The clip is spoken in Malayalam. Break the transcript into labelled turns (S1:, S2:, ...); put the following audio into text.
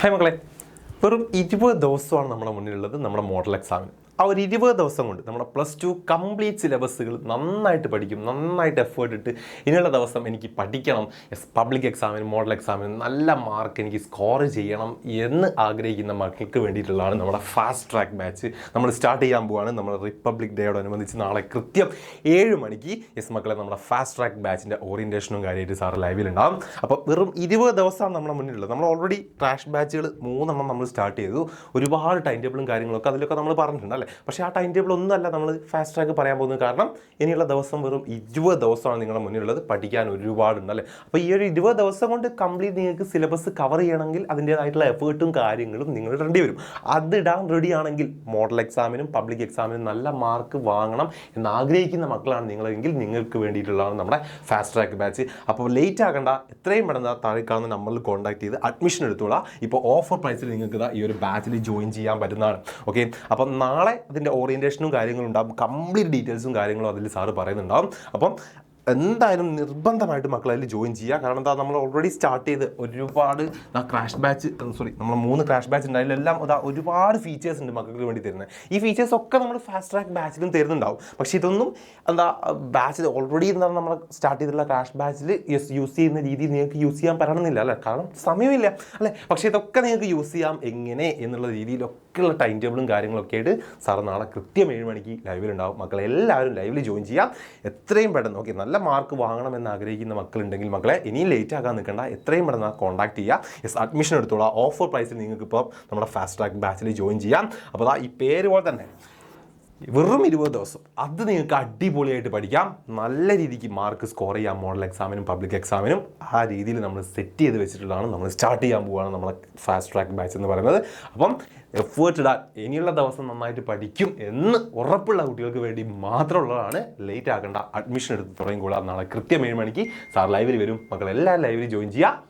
S1: ഹായ് മക്കളെ, വെറും 20 ദിവസമാണ് നമ്മുടെ മുന്നിലുള്ളത് നമ്മുടെ മോഡൽ എക്സാമിന്. ആ ഒരു 20 ദിവസം കൊണ്ട് നമ്മുടെ +2 കംപ്ലീറ്റ് സിലബസുകൾ നന്നായിട്ട് പഠിക്കും, നന്നായിട്ട് എഫേർട്ട് ഇട്ട് ഇനിയുള്ള ദിവസം എനിക്ക് പഠിക്കണം, പബ്ലിക് എക്സാമിന് മോഡൽ എക്സാമിന് നല്ല മാർക്ക് എനിക്ക് സ്കോർ ചെയ്യണം എന്ന് ആഗ്രഹിക്കുന്ന മക്കൾക്ക് വേണ്ടിയിട്ടുള്ളതാണ് നമ്മുടെ ഫാസ്റ്റ് ട്രാക്ക് ബാച്ച് നമ്മൾ സ്റ്റാർട്ട് ചെയ്യാൻ പോവുകയാണ്. നമ്മൾ റിപ്പബ്ലിക് ഡേയോടനുബന്ധിച്ച് നാളെ കൃത്യം 7 മണിക്ക് മക്കളെ നമ്മുടെ ഫാസ്റ്റ് ട്രാക്ക് ബാച്ചിൻ്റെ ഓറിയൻറ്റേഷനും കാര്യമായിട്ട് സാറ് ലൈവിലുണ്ടാകും. അപ്പോൾ വെറും 20 ദിവസമാണ് നമ്മുടെ മുന്നിലുള്ളത്. നമ്മൾ ഓൾറെഡി ക്രാഷ് ബാച്ചുകൾ 3 നമ്മൾ സ്റ്റാർട്ട് ചെയ്തു. ഒരുപാട് ടൈം ടേബിളും കാര്യങ്ങളൊക്കെ അതിലൊക്കെ നമ്മൾ പറഞ്ഞിട്ടുണ്ട് അല്ലേ. പക്ഷേ ആ ടൈം ടേബിൾ ഒന്നുമല്ല നമ്മൾ ഫാസ്റ്റ് ട്രാക്ക് പറയാൻ പോകുന്നത്. കാരണം ഇനിയുള്ള ദിവസം വെറും 20 ദിവസമാണ് നിങ്ങളുടെ മുന്നിലുള്ളത്. പഠിക്കാൻ ഒരുപാടുണ്ട് അല്ലേ. അപ്പോൾ ഈ ഒരു 20 ദിവസം കൊണ്ട് കംപ്ലീറ്റ് നിങ്ങൾക്ക് സിലബസ് കവർ ചെയ്യണമെങ്കിൽ അതിൻ്റേതായിട്ടുള്ള എഫേർട്ടും കാര്യങ്ങളും നിങ്ങൾ ഇടേണ്ടി വരും. അതിടാൻ റെഡി ആണെങ്കിൽ മോഡൽ എക്സാമിനും പബ്ലിക് എക്സാമിനും നല്ല മാർക്ക് വാങ്ങണം എന്ന് ആഗ്രഹിക്കുന്ന മക്കളാണ് നിങ്ങളെങ്കിൽ നിങ്ങൾക്ക് വേണ്ടിയിട്ടുള്ളതാണ് നമ്മുടെ ഫാസ്റ്റ് ട്രാക്ക് ബാച്ച്. അപ്പോൾ ലേറ്റ് ആകണ്ട, എത്രയും പെട്ടെന്ന് താഴെ കാണുന്ന നമ്പറിൽ കോൺടാക്ട് ചെയ്ത് അഡ്മിഷൻ എടുത്തോളാം. ഇപ്പോൾ ഓഫർ പ്രൈസിൽ നിങ്ങൾക്ക് ഈ ഒരു ബാച്ചിൽ ജോയിൻ ചെയ്യാൻ പറ്റുന്നതാണ്. ഓക്കെ, അപ്പം നാളെ അതിൻ്റെ ഓറിയൻറ്റേഷനും കാര്യങ്ങളും ഉണ്ടാകും. കംപ്ലീറ്റ് ഡീറ്റെയിൽസും കാര്യങ്ങളും അതിൽ സാറ് പറയുന്നുണ്ടാകും. അപ്പം എന്തായാലും നിർബന്ധമായിട്ട് മക്കൾ അതിൽ ജോയിൻ ചെയ്യുക. കാരണം എന്താ, നമ്മൾ ഓൾറെഡി സ്റ്റാർട്ട് ചെയ്ത് ഒരുപാട് ക്രാഷ് ബാച്ച് നമ്മൾ 3 ക്രാഷ് ബാച്ച് ഉണ്ട്. അതിലെല്ലാം ഒരുപാട് ഫീച്ചേഴ്സ് ഉണ്ട് മക്കൾക്ക് വേണ്ടി തരുന്നത്. ഈ ഫീച്ചേഴ്സ് ഒക്കെ നമ്മൾ ഫാസ്റ്റ് ട്രാക്ക് ബാച്ചിലും തരുന്നുണ്ടാവും. പക്ഷേ ഇതൊന്നും ബാച്ചിൽ ഓൾറെഡി എന്താണ് നമ്മൾ സ്റ്റാർട്ട് ചെയ്തിട്ടുള്ള ക്രാഷ് ബാച്ചിൽ യൂസ് ചെയ്യുന്ന രീതി നിങ്ങൾക്ക് യൂസ് ചെയ്യാൻ പറ്റണമെന്നില്ല അല്ലേ, കാരണം സമയമില്ല അല്ലേ. പക്ഷേ ഇതൊക്കെ നിങ്ങൾക്ക് യൂസ് ചെയ്യാം എങ്ങനെ എന്നുള്ള രീതിയിലൊക്കെയുള്ള ടൈം ടേബിളും കാര്യങ്ങളൊക്കെ ആയിട്ട് സാറ് നാളെ കൃത്യം 7 മണിക്ക് ലൈവിലുണ്ടാവും. മക്കളെ എല്ലാവരും ലൈവിൽ ജോയിൻ ചെയ്യാം എത്രയും പെട്ടെന്ന്. ഓക്കെ, നല്ല മാർക്ക് വാങ്ങണമെന്ന് ആഗ്രഹിക്കുന്ന മക്കളുണ്ടെങ്കിൽ മക്കളെ ഇനിയും ലേറ്റ് ആകാൻ നിൽക്കേണ്ട, എത്രയും പെട്ടെന്ന് കോൺടാക്ട് ചെയ്യുക. അഡ്മിഷൻ എടുത്തോളാം. ഓഫർ പ്രൈസിൽ നിങ്ങൾക്ക് ഇപ്പോൾ നമ്മുടെ ഫാസ്റ്റ് ട്രാക്ക് ബാച്ചിൽ ജോയിൻ ചെയ്യാം. അപ്പോൾ ഈ പേര് പോലെ തന്നെ വെറും 20 ദിവസം അത് നിങ്ങൾക്ക് അടിപൊളിയായിട്ട് പഠിക്കാം, നല്ല രീതിക്ക് മാർക്ക് സ്കോർ ചെയ്യാം മോഡൽ എക്സാമിനും പബ്ലിക് എക്സാമിനും. ആ രീതിയിൽ നമ്മൾ സെറ്റ് ചെയ്ത് വെച്ചിട്ടുള്ളതാണ്. നമ്മൾ സ്റ്റാർട്ട് ചെയ്യാൻ പോവുകയാണ് നമ്മളെ ഫാസ്റ്റ് ട്രാക്ക് ബാച്ച് എന്ന് പറയുന്നത്. അപ്പം എഫേർട്ട് ഇടാൻ ഇനിയുള്ള ദിവസം നന്നായിട്ട് പഠിക്കും എന്ന് ഉറപ്പുള്ള കുട്ടികൾക്ക് വേണ്ടി മാത്രമുള്ളതാണ്. ലേറ്റ് ആക്കേണ്ട, അഡ്മിഷൻ എടുത്ത് തുടങ്ങിക്കോളാം. നാളെ കൃത്യം 7 മണിക്ക് സാർ ലൈവിൽ വരും. മക്കളെല്ലാം ലൈവിൽ ജോയിൻ ചെയ്യുക.